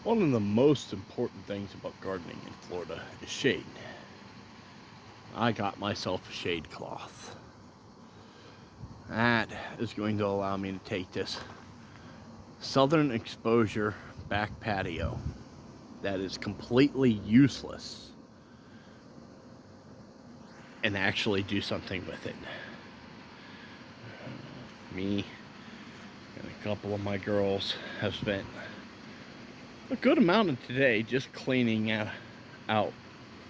One of the most important things about gardening in Florida is shade. I got myself a shade cloth. That is going to allow me to take this southern exposure back patio that is completely useless and actually do something with it. Me and a couple of my girls have spent a good amount of today just cleaning out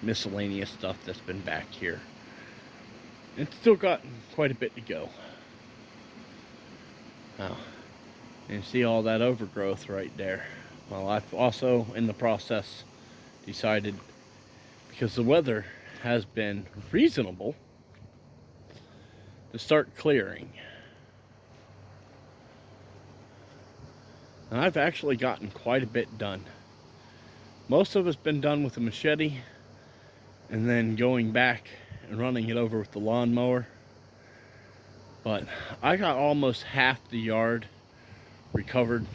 miscellaneous stuff that's been back here. It's still got quite a bit to go. Now, you see all that overgrowth right there. Well, I've also, in the process, decided, because the weather has been reasonable, to start clearing. And I've actually gotten quite a bit done. Most of it's been done with a machete, and then going back and running it over with the lawnmower. But I got almost half the yard recovered.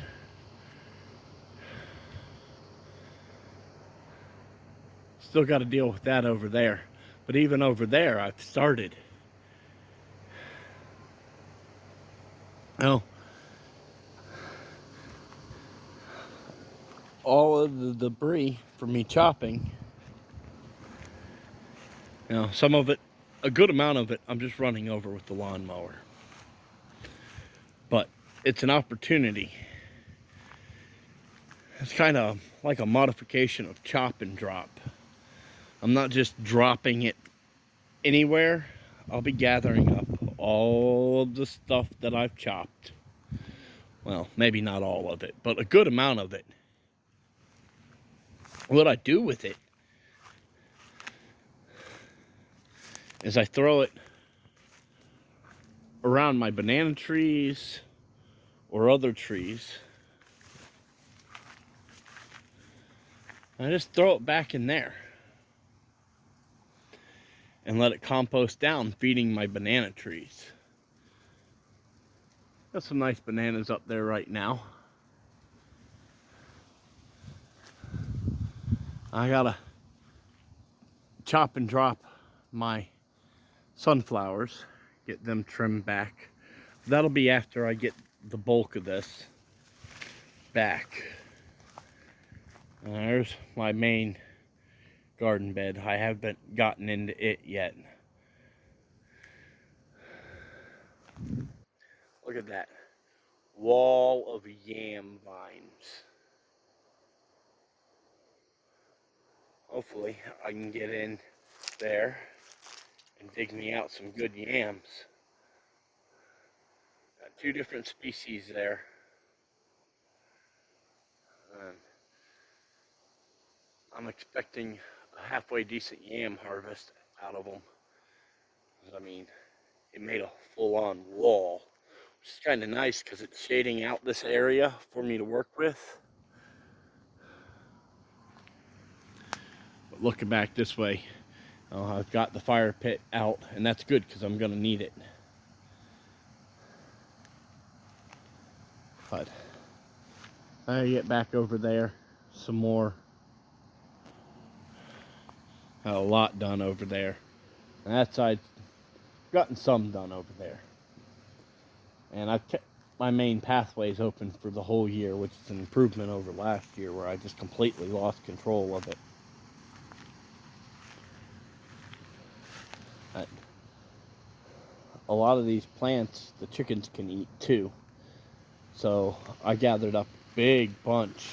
Still got to deal with that over there. But even over there, I've started. Oh, all of the debris from me chopping, some of it, a good amount of it, I'm just running over with the lawnmower. But it's an opportunity. It's kind of like a modification of chop and drop. I'm not just dropping it anywhere. I'll be gathering up all of the stuff that I've chopped. Well, maybe not all of it, but a good amount of it. What I do with it is I throw it around my banana trees or other trees. I just throw it back in there and let it compost down, feeding my banana trees. Got some nice bananas up there right now. I gotta chop and drop my sunflowers, get them trimmed back. That'll be after I get the bulk of this back. And there's my main garden bed. I haven't gotten into it yet. Look at that wall of yam vines. Hopefully I can get in there and dig me out some good yams. Got two different species there. I'm expecting a halfway decent yam harvest out of them. I mean, it made a full-on wall, which is kind of nice because it's shading out this area for me to work with. But looking back this way, I've got the fire pit out, and that's good because I'm going to need it. But I get back over there some more. Had a lot done over there. And that side, gotten some done over there. And I've kept my main pathways open for the whole year, which is an improvement over last year where I just completely lost control of it. A lot of these plants the chickens can eat too. So I gathered up a big bunch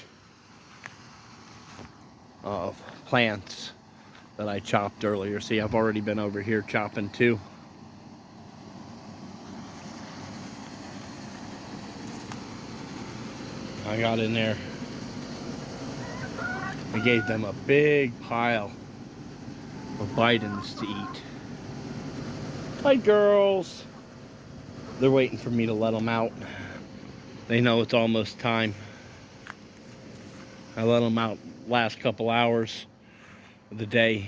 of plants that I chopped earlier. See, I've already been over here chopping too. I got in there. I gave them a big pile of Bidens to eat. Hi, girls. They're waiting for me to let them out. They know it's almost time. I let them out last couple hours of the day.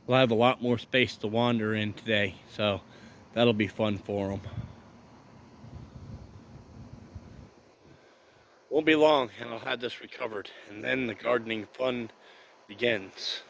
We'll have a lot more space to wander in today, so that'll be fun for them. Won't be long and I'll have this recovered, and then the gardening fun begins.